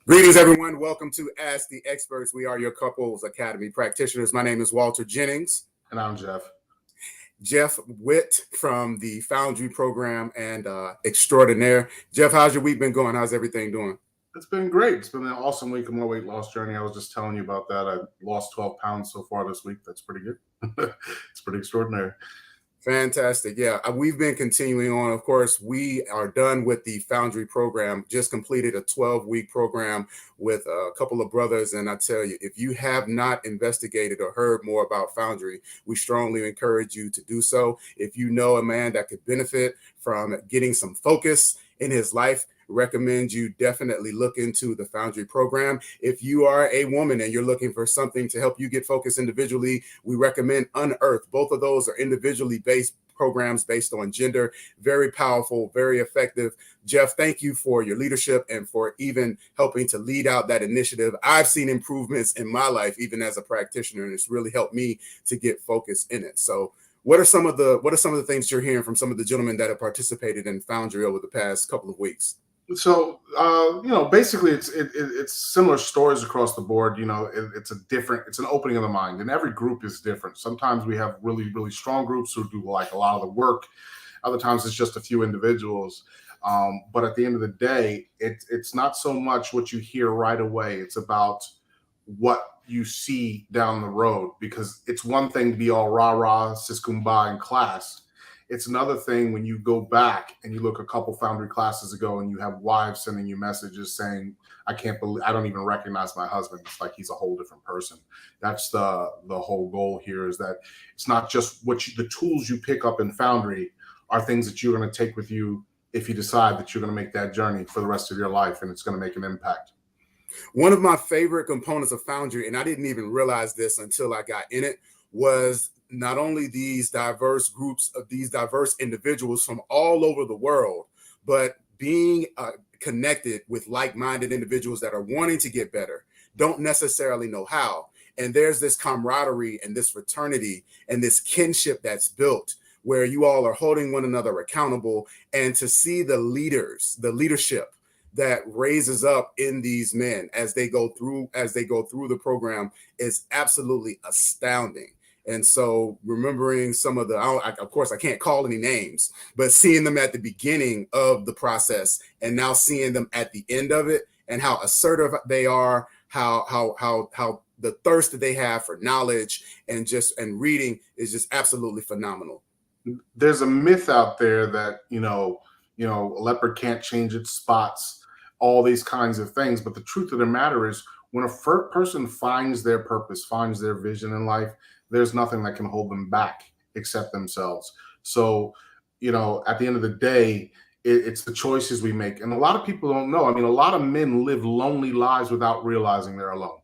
Greetings, everyone. Welcome to Ask the Experts. We are your Couples Academy practitioners. My name is Walter Jennings. And I'm Jeff. Jeff Witt from the FOUNDRY program and extraordinaire. Jeff, how's your week been going? How's everything doing? It's been great. It's been an awesome week of my weight loss journey. I was just telling you about that. I lost 12 pounds so far this week. That's pretty good. It's pretty extraordinary. Fantastic. Yeah, we've been continuing on. Of course, we are done with the FOUNDRY program, just completed a 12-week program with a couple of brothers. And I tell you, if you have not investigated or heard more about FOUNDRY, we strongly encourage you to do so. If you know a man that could benefit from getting some focus in his life, recommend you definitely look into the FOUNDRY program. If you are a woman and you're looking for something to help you get focused individually, we recommend UNEARTHED. Both of those are individually based programs based on gender. Very powerful, very effective. Jeff, thank you for your leadership and for even helping to lead out that initiative. I've seen improvements in my life, even as a practitioner, and it's really helped me to get focused in it. So what are some of the things you're hearing from some of the gentlemen that have participated in FOUNDRY over the past couple of weeks? So, basically it's similar stories across the board. It's an opening of the mind, and every group is different. Sometimes we have really, really strong groups who do like a lot of the work. Other times it's just a few individuals. But at the end of the day, it's not so much what you hear right away. It's about what you see down the road, because it's one thing to be all rah-rah, sis kumbaya in class. It's another thing when you go back and you look a couple FOUNDRY classes ago and you have wives sending you messages saying, I don't even recognize my husband. It's like he's a whole different person. That's the whole goal here, is that it's not just the tools you pick up in FOUNDRY are things that you're going to take with you if you decide that you're going to make that journey for the rest of your life, and it's going to make an impact. One of my favorite components of FOUNDRY, and I didn't even realize this until I got in it, was not only these diverse groups of these diverse individuals from all over the world, but being connected with like-minded individuals that are wanting to get better, don't necessarily know how. And there's this camaraderie and this fraternity and this kinship that's built where you all are holding one another accountable, and to see the leadership that raises up in these men as they go through the program is absolutely astounding. And so remembering some of of course, I can't call any names, but seeing them at the beginning of the process and now seeing them at the end of it, and how assertive they are, how the thirst that they have for knowledge and reading is just absolutely phenomenal. There's a myth out there that, a leopard can't change its spots, all these kinds of things. But the truth of the matter is, when a person finds their purpose, finds their vision in life, there's nothing that can hold them back except themselves. So, at the end of the day, it's the choices we make. And a lot of people don't know. I mean, a lot of men live lonely lives without realizing they're alone.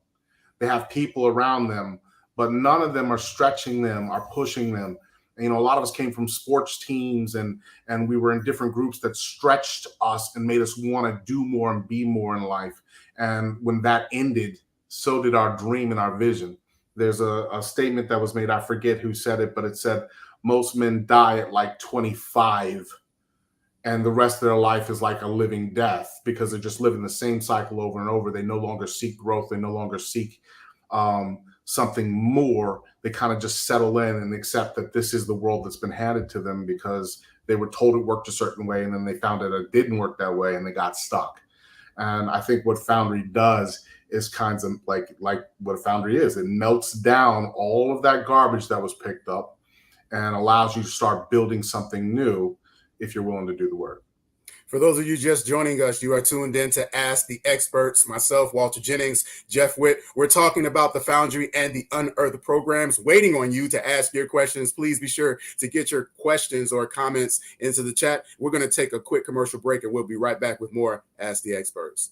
They have people around them, but none of them are stretching them, are pushing them. And, a lot of us came from sports teams and we were in different groups that stretched us and made us want to do more and be more in life. And when that ended, so did our dream and our vision. There's a statement that was made, I forget who said it, but it said most men die at like 25 and the rest of their life is like a living death, because they're just living the same cycle over and over. They no longer seek growth. They no longer seek something more. They kind of just settle in and accept that this is the world that's been handed to them, because they were told it worked a certain way and then they found that it didn't work that way and they got stuck. And I think what FOUNDRY does is kinds of like what a FOUNDRY is. It melts down all of that garbage that was picked up and allows you to start building something new if you're willing to do the work. For those of you just joining us, you are tuned in to Ask the Experts. Myself, Walter Jennings, Jeff Witt. We're talking about the FOUNDRY and the UNEARTHED programs, waiting on you to ask your questions. Please be sure to get your questions or comments into the chat. We're going to take a quick commercial break and we'll be right back with more Ask the Experts.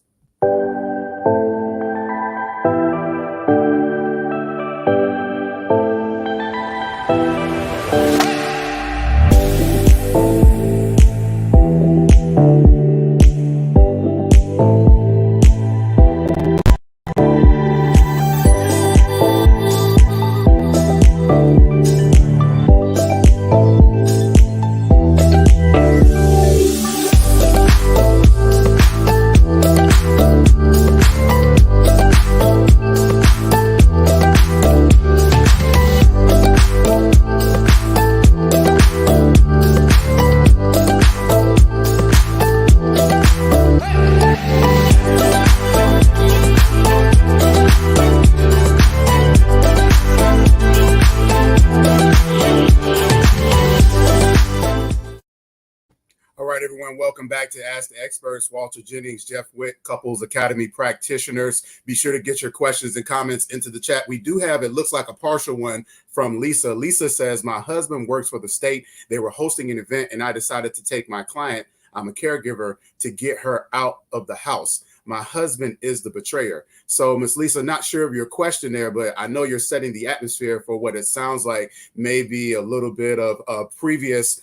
everyone. Welcome back to Ask the Experts. Walter Jennings, Jeff Witt, Couples Academy practitioners. Be sure to get your questions and comments into the chat. We do have, it looks like a partial one from Lisa. Lisa says, my husband works for the state. They were hosting an event and I decided to take my client, I'm a caregiver, to get her out of the house. My husband is the betrayer. So, Miss Lisa, not sure of your question there, but I know you're setting the atmosphere for what it sounds like maybe a little bit of previous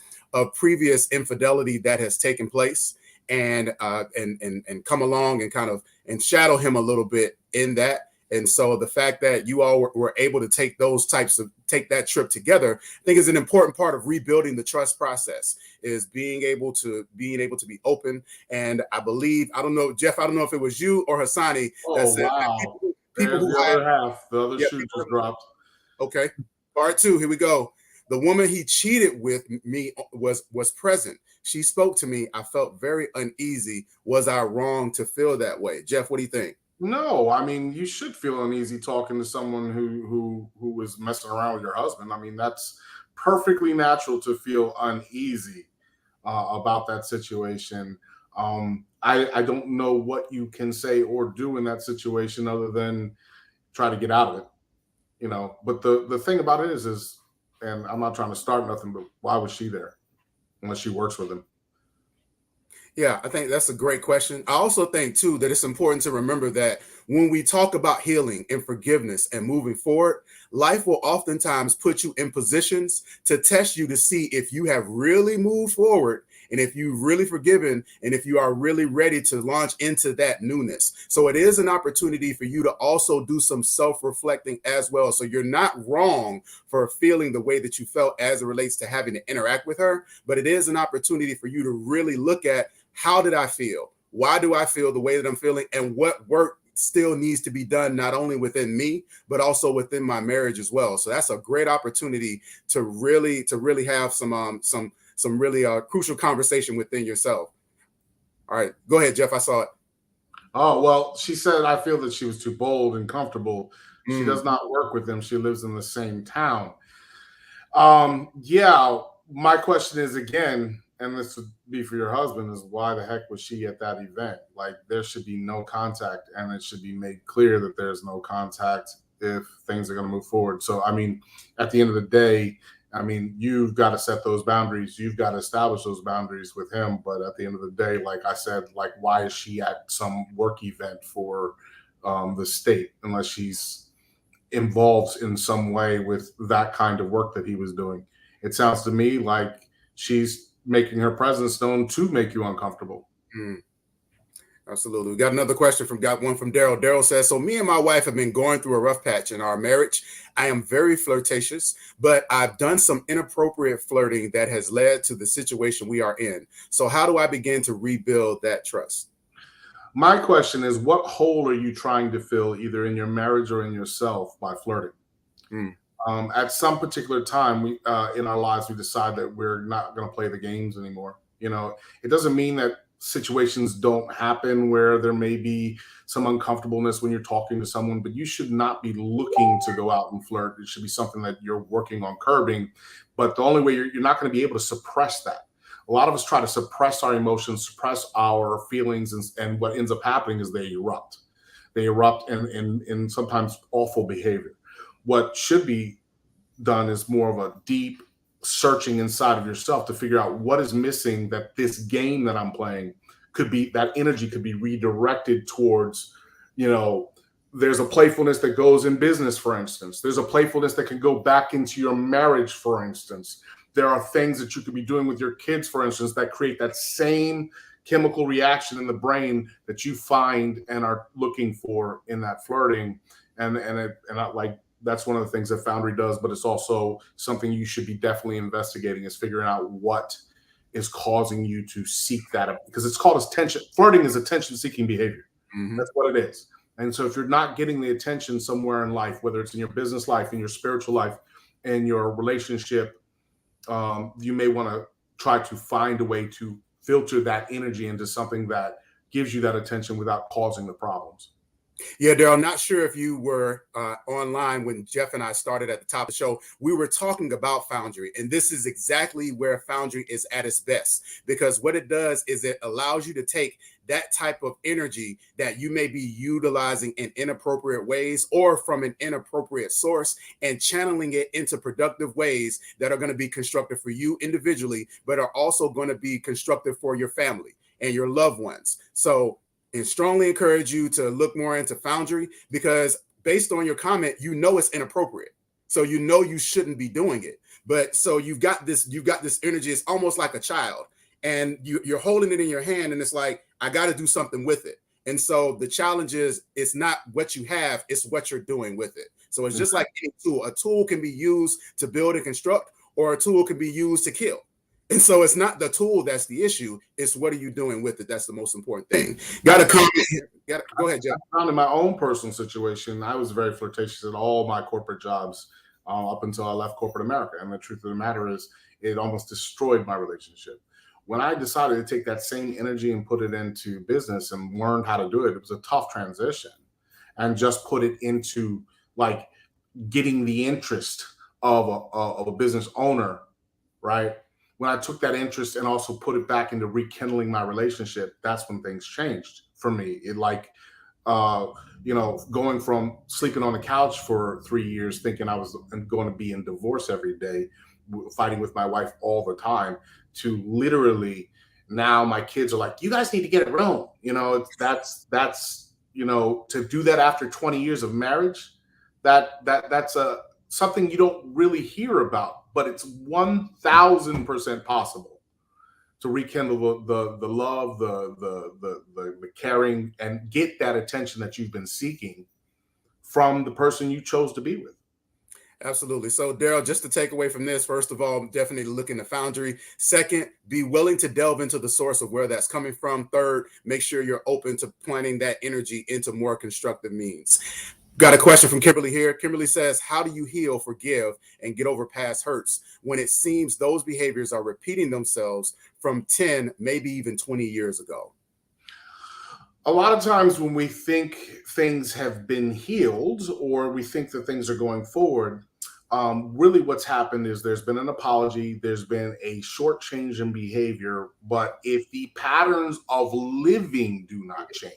infidelity that has taken place, and come along and kind of and shadow him a little bit in that. And so the fact that you all were able to take that trip together, I think is an important part of rebuilding the trust process, is being able to be open. And I believe, I don't know, Jeff, I don't know if it was you or Hasani that said wow. that people who the had, other half, the other shoe just dropped. Okay. Part 2, here we go. The woman he cheated with me was present. She spoke to me. I felt very uneasy. Was I wrong to feel that way? Jeff, what do you think? No, I mean, you should feel uneasy talking to someone who was messing around with your husband. I mean, that's perfectly natural to feel uneasy about that situation. I don't know what you can say or do in that situation other than try to get out of it, you know. But the thing about it is, and I'm not trying to start nothing, but why was she there unless she works with him? Yeah, I think that's a great question. I also think, too, that it's important to remember that when we talk about healing and forgiveness and moving forward, life will oftentimes put you in positions to test you to see if you have really moved forward and if you've really forgiven and if you are really ready to launch into that newness. So it is an opportunity for you to also do some self-reflecting as well. So you're not wrong for feeling the way that you felt as it relates to having to interact with her, but it is an opportunity for you to really look at, how did I feel? Why do I feel the way that I'm feeling? And what work still needs to be done, not only within me, but also within my marriage as well. So that's a great opportunity to really have some really crucial conversation within yourself. All right, go ahead, Jeff. I saw it. Oh, well, she said, I feel that she was too bold and comfortable. She does not work with them. She lives in the same town. Yeah, my question is, again, and this would be for your husband, is why the heck was she at that event? Like, there should be no contact, and it should be made clear that there's no contact if things are going to move forward. So, I mean, at the end of the day, I mean, you've got to set those boundaries. You've got to establish those boundaries with him. But at the end of the day, like I said, like, why is she at some work event for the state unless she's involved in some way with that kind of work that he was doing? It sounds to me like she's making her presence known to make you uncomfortable. Absolutely. We got one from Daryl. Daryl says, so me and my wife have been going through a rough patch in our marriage. I am very flirtatious, but I've done some inappropriate flirting that has led to the situation we are in. So how do I begin to rebuild that trust? My question is, what hole are you trying to fill, either in your marriage or in yourself, by flirting? At some particular time in our lives, we decide that we're not going to play the games anymore. You know, it doesn't mean that situations don't happen where there may be some uncomfortableness when you're talking to someone, but you should not be looking to go out and flirt. It should be something that you're working on curbing. But the only way you're not going to be able to suppress that. A lot of us try to suppress our emotions, suppress our feelings, and what ends up happening is they erupt. They erupt in sometimes awful behavior. What should be done is more of a deep searching inside of yourself to figure out what is missing, that this game that I'm playing could be, that energy could be redirected towards, you know, there's a playfulness that goes in business, for instance. There's a playfulness that can go back into your marriage, for instance. There are things that you could be doing with your kids, for instance, that create that same chemical reaction in the brain that you find and are looking for in that flirting. And like, that's one of the things that Foundry does, but it's also something you should be definitely investigating, is figuring out what is causing you to seek that, because it's called attention. Flirting is attention-seeking behavior. That's what it is. And so if you're not getting the attention somewhere in life, whether it's in your business life, in your spiritual life, in your relationship, you may want to try to find a way to filter that energy into something that gives you that attention without causing the problems. Yeah, Daryl, I'm not sure if you were online when Jeff and I started at the top of the show. We were talking about Foundry, and this is exactly where Foundry is at its best, because what it does is it allows you to take that type of energy that you may be utilizing in inappropriate ways or from an inappropriate source and channeling it into productive ways that are going to be constructive for you individually, but are also going to be constructive for your family and your loved ones. So, and strongly encourage you to look more into Foundry, because based on your comment, you know it's inappropriate. So you know you shouldn't be doing it. But so you've got this energy. It's almost like a child, and you're holding it in your hand, and it's like, I got to do something with it. And so the challenge is, it's not what you have, it's what you're doing with it. So it's just like any tool. A tool can be used to build and construct, or a tool can be used to kill. And so it's not the tool that's the issue. It's what are you doing with it? That's the most important thing. Got to comment here. Go ahead, Jeff. I found in my own personal situation, I was very flirtatious at all my corporate jobs up until I left corporate America. And the truth of the matter is, it almost destroyed my relationship. When I decided to take that same energy and put it into business and learned how to do it, it was a tough transition. And just put it into like getting the interest of a business owner, right? When I took that interest and also put it back into rekindling my relationship, that's when things changed for me. It like, going from sleeping on the couch for 3 years, thinking I was going to be in divorce every day, fighting with my wife all the time, to literally now my kids are like, you guys need to get a room. That's to do that after 20 years of marriage, that's something you don't really hear about, but it's 1,000% possible to rekindle the love, the caring, and get that attention that you've been seeking from the person you chose to be with. Absolutely. So, Daryl, just to take away from this, first of all, definitely look into Foundry. Second, be willing to delve into the source of where that's coming from. Third, make sure you're open to planting that energy into more constructive means. Got a question from Kimberly here. Kimberly says, how do you heal, forgive, and get over past hurts when it seems those behaviors are repeating themselves from 10, maybe even 20 years ago? A lot of times when we think things have been healed or we think that things are going forward, really what's happened is there's been an apology, there's been a short change in behavior, but if the patterns of living do not change,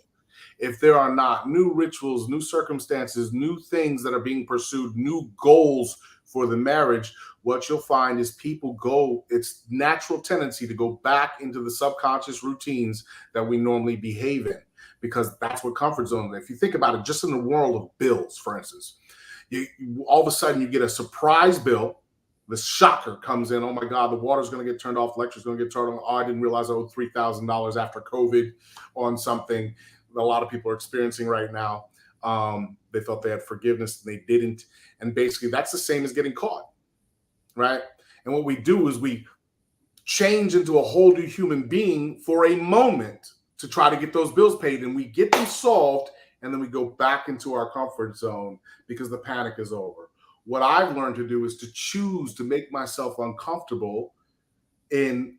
if there are not new rituals, new circumstances, new things that are being pursued, new goals for the marriage, what you'll find is it's natural tendency to go back into the subconscious routines that we normally behave in, because that's what comfort zone is. If you think about it, just in the world of bills, for instance, all of a sudden you get a surprise bill. The shocker comes in. Oh my God, the water's going to get turned off. Electric's going to get turned on. Oh, I didn't realize I owed $3,000 after COVID on something a lot of people are experiencing right now. They thought they had forgiveness and they didn't. And basically that's the same as getting caught, right? And what we do is we change into a whole new human being for a moment to try to get those bills paid, and we get them solved, and then we go back into our comfort zone because the panic is over. What I've learned to do is to choose to make myself uncomfortable and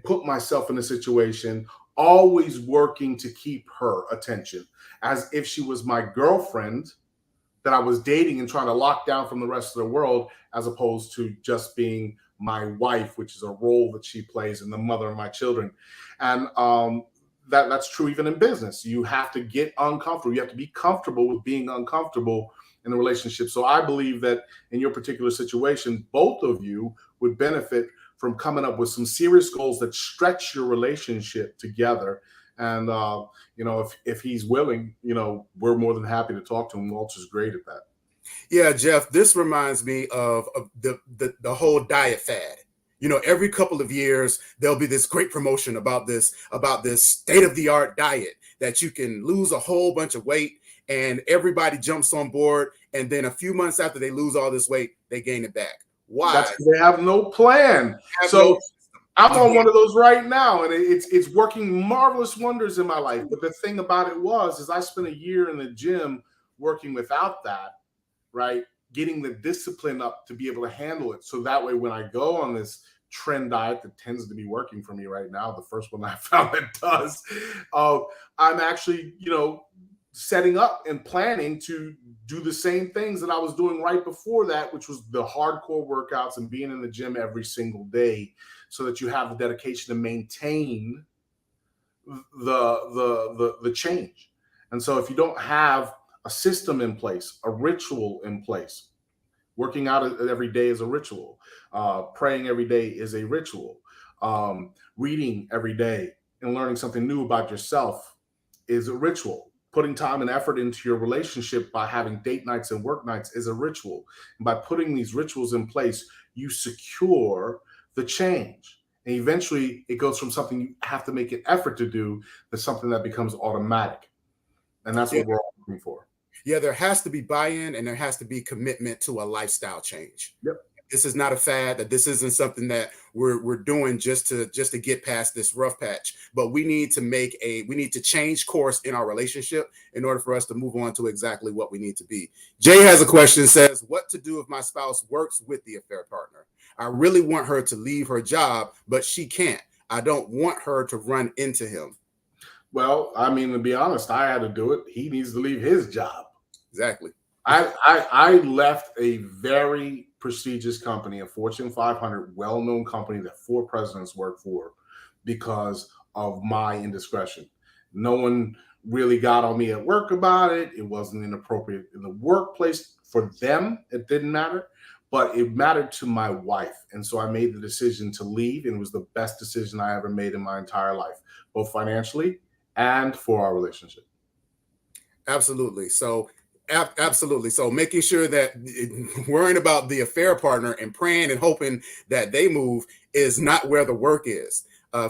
put myself in a situation, always working to keep her attention as if she was my girlfriend that I was dating and trying to lock down from the rest of the world, as opposed to just being my wife, which is a role that she plays, and the mother of my children. And that's true even in business. You have to get uncomfortable. You have to be comfortable with being uncomfortable in the relationship. So I believe that in your particular situation, both of you would benefit from coming up with some serious goals that stretch your relationship together. And, if he's willing, we're more than happy to talk to him. Walter's great at that. Yeah, Jeff, this reminds me of the whole diet fad. Every couple of years, there'll be this great promotion about this state-of-the-art diet that you can lose a whole bunch of weight, and everybody jumps on board. And then a few months after they lose all this weight, they gain it back. Why? That's because they have no plan. I'm on one of those right now, and it's working marvelous wonders in my life. But the thing about it is I spent a year in the gym working without that, right? Getting the discipline up to be able to handle it. So that way, when I go on this trend diet that tends to be working for me right now, the first one I found that does, I'm actually, setting up and planning to do the same things that I was doing right before that, which was the hardcore workouts and being in the gym every single day, so that you have the dedication to maintain the change. And so if you don't have a system in place, a ritual in place, working out every day is a ritual, praying every day is a ritual, reading every day and learning something new about yourself is a ritual. Putting time and effort into your relationship by having date nights and work nights is a ritual. And by putting these rituals in place, you secure the change. And eventually it goes from something you have to make an effort to do to something that becomes automatic. And that's what we're all looking for. Yeah, there has to be buy-in and there has to be commitment to a lifestyle change. Yep. This is not a fad, that this isn't something that we're doing just to get past this rough patch, but we need to change course in our relationship in order for us to move on to exactly what we need to be. Jay has a question, says, what to do if my spouse works with the affair partner? I really want her to leave her job, but she can't. I don't want her to run into him. Well, I mean, to be honest, I had to do it. He needs to leave his job. Exactly. I left a very prestigious company, a Fortune 500 well-known company that 4 presidents work for, because of my indiscretion. No one really got on me at work about it. It wasn't inappropriate in the workplace for them. It didn't matter, but it mattered to my wife. And so I made the decision to leave, and it was the best decision I ever made in my entire life, both financially and for our relationship. Absolutely. So absolutely. So making sure that worrying about the affair partner and praying and hoping that they move is not where the work is.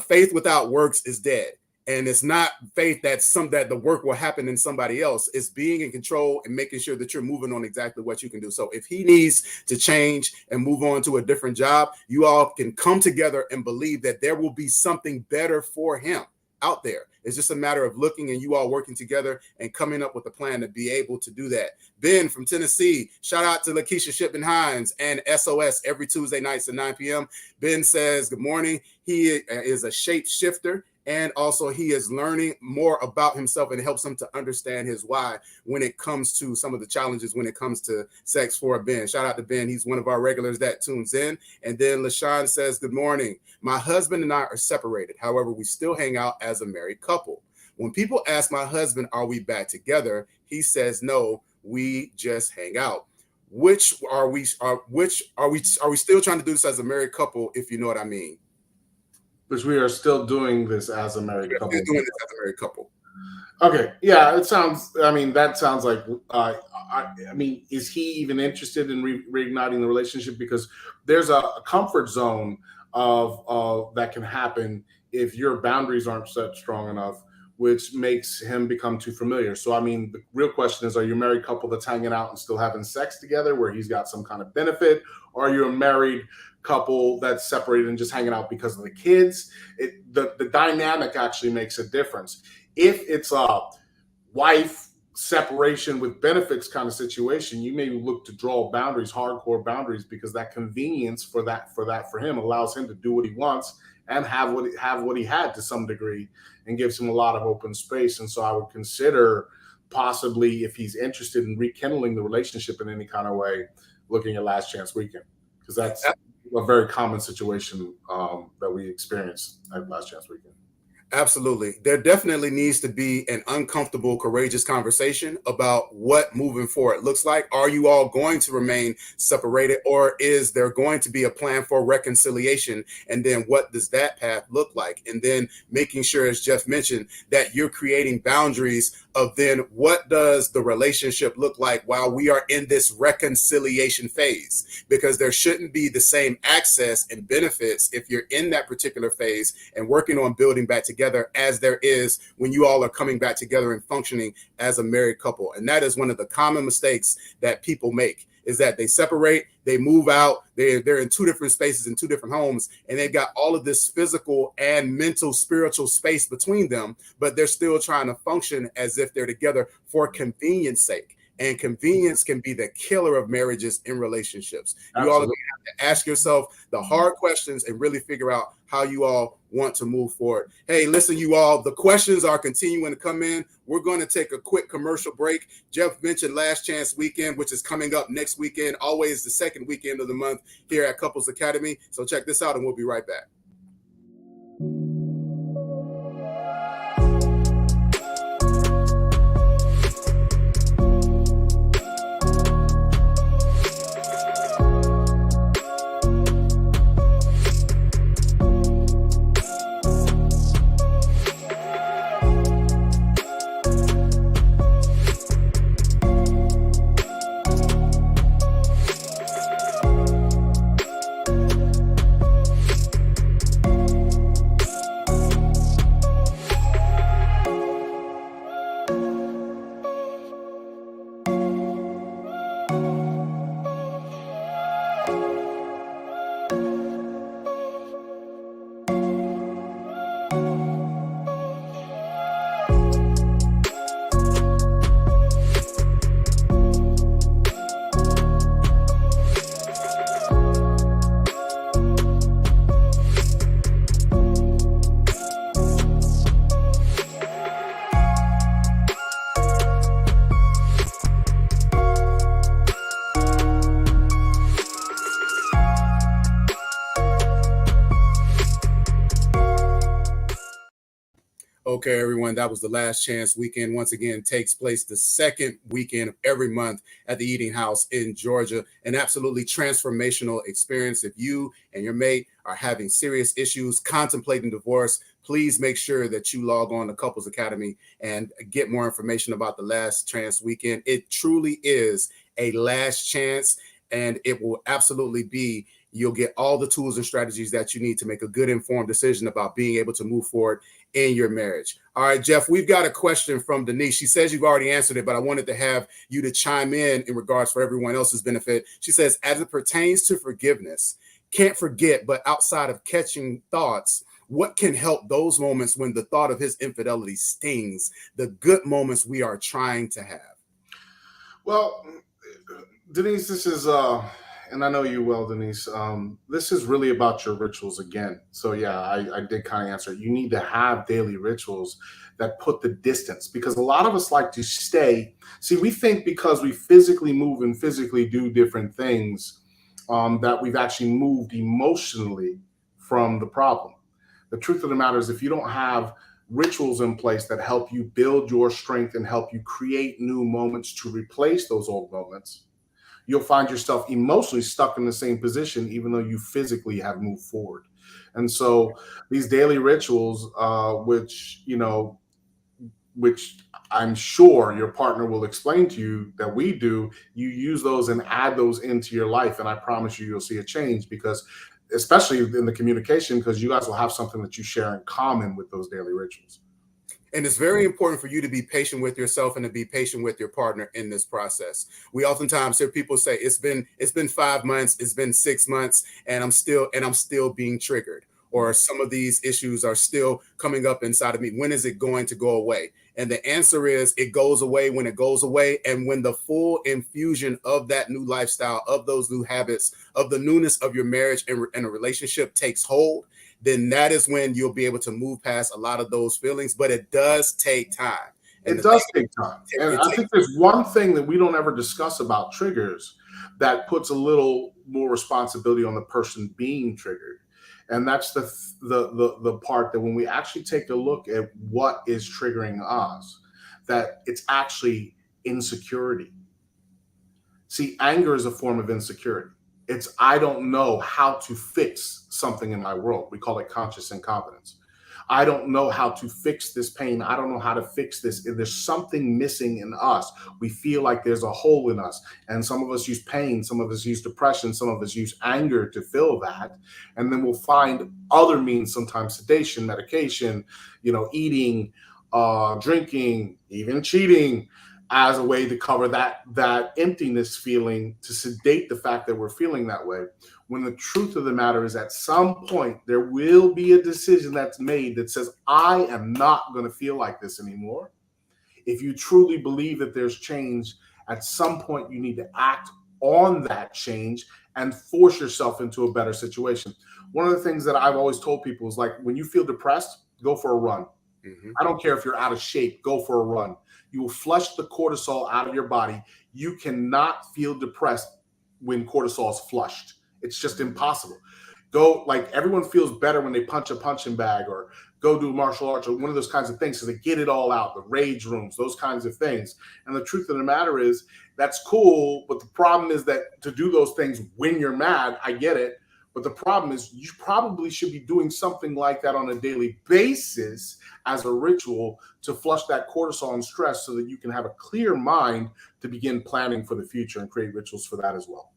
Faith without works is dead. And it's not faith that the work will happen in somebody else. It's being in control and making sure that you're moving on exactly what you can do. So if he needs to change and move on to a different job, you all can come together and believe that there will be something better for him out there. It's just a matter of looking and you all working together and coming up with a plan to be able to do that. Ben from Tennessee, shout out to Lakeisha Shipman Hines and SOS every Tuesday nights at 9 p.m. Ben says, good morning. He is a shapeshifter. And also he is learning more about himself, and it helps him to understand his why when it comes to some of the challenges when it comes to sex for Ben. Shout out to Ben. He's one of our regulars that tunes in. And then LaShawn says, good morning. My husband and I are separated. However, we still hang out as a married couple. When people ask my husband, are we back together? He says, no, we just hang out. Which are we still trying to do this as a married couple, if you know what I mean? Which we are still doing this as a married couple. We're doing this as a married couple. Okay. Yeah, that sounds like, I mean, is he even interested in reigniting the relationship? Because there's a comfort zone of that can happen if your boundaries aren't set strong enough, which makes him become too familiar. So, I mean, the real question is, are you a married couple that's hanging out and still having sex together where he's got some kind of benefit? Or are you a married couple that's separated and just hanging out because of the kids? The dynamic actually makes a difference. If it's a wife separation with benefits kind of situation, you may look to draw boundaries, hardcore boundaries, because that convenience for him allows him to do what he wants and have what he had to some degree, and gives him a lot of open space. And so I would consider possibly, if he's interested in rekindling the relationship in any kind of way, looking at Last Chance Weekend, because that's a very common situation that we experience at Last Chance Weekend. Absolutely. There definitely needs to be an uncomfortable, courageous conversation about what moving forward looks like. Are you all going to remain separated, or is there going to be a plan for reconciliation? And then what does that path look like? And then making sure, as Jeff mentioned, that you're creating boundaries of then what does the relationship look like while we are in this reconciliation phase? Because there shouldn't be the same access and benefits if you're in that particular phase and working on building back together as there is when you all are coming back together and functioning as a married couple. And that is one of the common mistakes that people make, is that they separate, they move out, they're in 2 different spaces in 2 different homes, and they've got all of this physical and mental, spiritual space between them, but they're still trying to function as if they're together for convenience sake. And convenience can be the killer of marriages and relationships. Absolutely. You all are going to have to ask yourself the hard questions and really figure out how you all want to move forward. Hey, listen, you all, the questions are continuing to come in. We're going to take a quick commercial break. Jeff mentioned Last Chance Weekend, which is coming up next weekend, always the second weekend of the month here at Couples Academy. So check this out and we'll be right back. Okay, everyone, that was the Last Chance Weekend. Once again, takes place the second weekend of every month at the Eating House in Georgia. An absolutely transformational experience. If you and your mate are having serious issues, contemplating divorce, please make sure that you log on to Couples Academy and get more information about the Last Chance Weekend. It truly is a last chance, and it will absolutely be, you'll get all the tools and strategies that you need to make a good informed decision about being able to move forward in your marriage. All right, Jeff, we've got a question from Denise. She says you've already answered it, but I wanted to have you to chime in regards for everyone else's benefit. She says, as it pertains to forgiveness, can't forget, but outside of catching thoughts, what can help those moments when the thought of his infidelity stings, the good moments we are trying to have? Well, Denise, this is and I know you well, Denise. This is really about your rituals again. So yeah, I did kind of answer it. You need to have daily rituals that put the distance, because a lot of us like to stay. See, we think because we physically move and physically do different things, that we've actually moved emotionally from the problem. The truth of the matter is, if you don't have rituals in place that help you build your strength and help you create new moments to replace those old moments, you'll find yourself emotionally stuck in the same position, even though you physically have moved forward. And so these daily rituals, which I'm sure your partner will explain to you that we do, you use those and add those into your life. And I promise you'll see a change, because especially in the communication, because you guys will have something that you share in common with those daily rituals. And it's very important for you to be patient with yourself and to be patient with your partner in this process. We oftentimes hear people say, it's been 5 months, it's been 6 months, and I'm still being triggered, or some of these issues are still coming up inside of me. When is it going to go away? And the answer is, it goes away when it goes away. And when the full infusion of that new lifestyle, of those new habits, of the newness of your marriage and a relationship takes hold, then that is when you'll be able to move past a lot of those feelings. But it does take time. It does take time. And I think there's one thing that we don't ever discuss about triggers that puts a little more responsibility on the person being triggered. And that's the part that when we actually take a look at what is triggering us, that it's actually insecurity. See, anger is a form of insecurity. It's, I don't know how to fix something in my world. We call it conscious incompetence. I don't know how to fix this pain. I don't know how to fix this. If there's something missing in us, we feel like there's a hole in us. And some of us use pain, some of us use depression, some of us use anger to fill that. And then we'll find other means, sometimes sedation, medication, eating, drinking, even cheating, as a way to cover that emptiness feeling, to sedate the fact that we're feeling that way. When the truth of the matter is, at some point, there will be a decision that's made that says, I am not going to feel like this anymore. If you truly believe that there's change, at some point you need to act on that change and force yourself into a better situation. One of the things that I've always told people is, like, when you feel depressed, go for a run. I don't care if you're out of shape, go for a run. You will flush the cortisol out of your body. You cannot feel depressed when cortisol is flushed. It's just impossible. Go, like, everyone feels better when they punch a punching bag or go do martial arts or one of those kinds of things, so they get it all out, the rage rooms, those kinds of things. And the truth of the matter is, that's cool, but the problem is that to do those things when you're mad, I get it, but the problem is you probably should be doing something like that on a daily basis as a ritual to flush that cortisol and stress, so that you can have a clear mind to begin planning for the future and create rituals for that as well.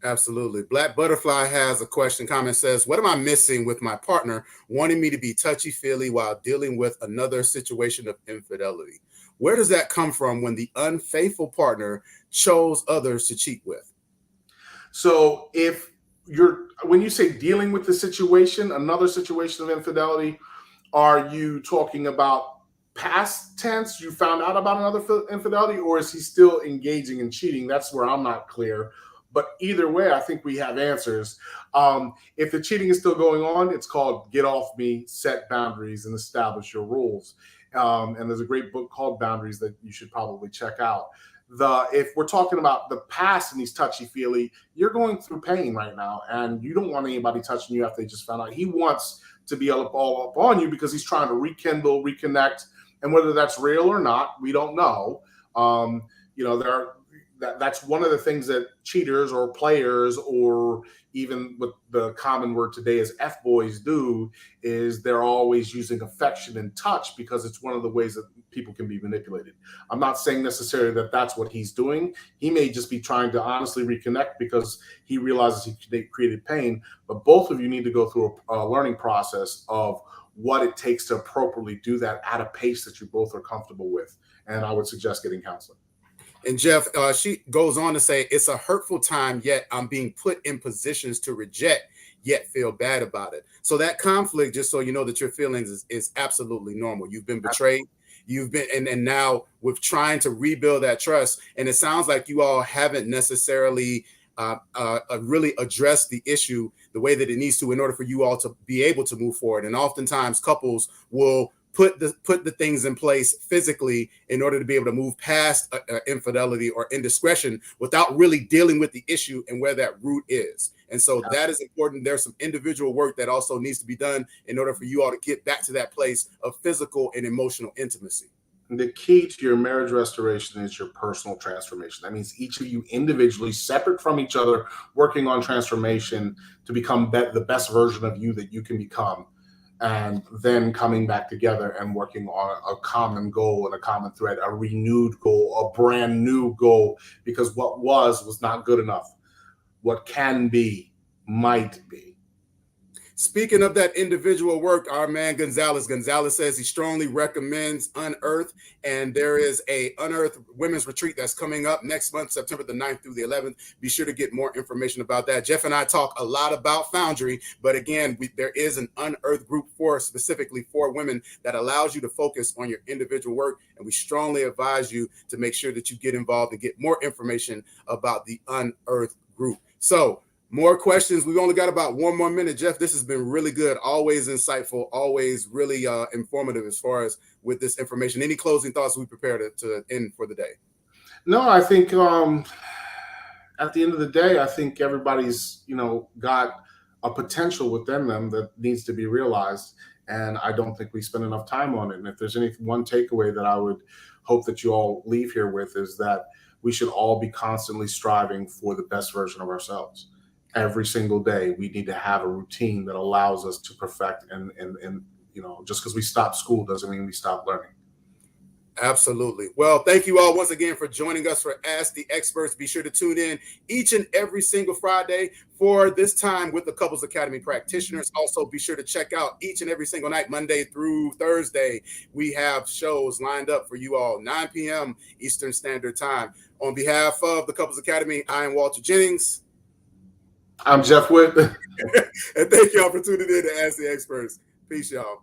Absolutely. Black Butterfly has a comment, says, what am I missing with my partner wanting me to be touchy-feely while dealing with another situation of infidelity? Where does that come from when the unfaithful partner chose others to cheat with? So when you say dealing with the situation, another situation of infidelity, are you talking about past tense? You found out about another infidelity, or is he still engaging in cheating? That's where I'm not clear. But either way, I think we have answers. If the cheating is still going on, it's called Get Off Me, Set Boundaries, and Establish Your Rules. And there's a great book called Boundaries that you should probably check out. If we're talking about the past and he's touchy-feely, you're going through pain right now, and you don't want anybody touching you after they just found out. He wants to be all up on you because he's trying to rekindle, reconnect, and whether that's real or not, we don't know. That's one of the things that cheaters or players, or even what the common word today is F-boys, do, is they're always using affection and touch because it's one of the ways that people can be manipulated. I'm not saying necessarily that that's what he's doing. He may just be trying to honestly reconnect because he realizes he created pain, but both of you need to go through a learning process of what it takes to appropriately do that at a pace that you both are comfortable with. And I would suggest getting counseling. And Jeff, she goes on to say, it's a hurtful time, yet I'm being put in positions to reject, yet feel bad about it. So that conflict, just so you know that your feelings is absolutely normal. You've been betrayed. You've been, and now with trying to rebuild that trust. And it sounds like you all haven't necessarily really addressed the issue the way that it needs to in order for you all to be able to move forward. And oftentimes couples will put the things in place physically in order to be able to move past infidelity or indiscretion without really dealing with the issue and where that root is. And so that is important. There's some individual work that also needs to be done in order for you all to get back to that place of physical and emotional intimacy. The key to your marriage restoration is your personal transformation. That means each of you individually, separate from each other, working on transformation to become the best version of you that you can become. And then coming back together and working on a common goal and a common thread, a renewed goal, a brand new goal, because what was not good enough. What can be, might be. Speaking of that individual work, our man Gonzalez says he strongly recommends Unearthed, and there is a Unearthed Women's Retreat that's coming up next month, September the 9th through the 11th. Be sure to get more information about that. Jeff and I talk a lot about Foundry, but again, there is an Unearthed group specifically for women that allows you to focus on your individual work, and we strongly advise you to make sure that you get involved and get more information about the Unearthed group. So, more questions. We've only got about 1 more minute. Jeff, this has been really good, always insightful, always really informative as far as with this information. Any closing thoughts we prepare to end for the day? No, I think at the end of the day, I think everybody's, got a potential within them that needs to be realized. And I don't think we spend enough time on it. And if there's one takeaway that I would hope that you all leave here with, is that we should all be constantly striving for the best version of ourselves. Every single day, we need to have a routine that allows us to perfect. And just because we stop school doesn't mean we stop learning. Absolutely. Well, thank you all once again for joining us for Ask the Experts. Be sure to tune in each and every single Friday for this time with the Couples Academy practitioners. Also, be sure to check out each and every single night, Monday through Thursday. We have shows lined up for you all, 9 p.m. Eastern Standard Time. On behalf of the Couples Academy, I am Walter Jennings. I'm Jeff Witt. And thank y'all for tuning in to Ask the Experts. Peace, y'all.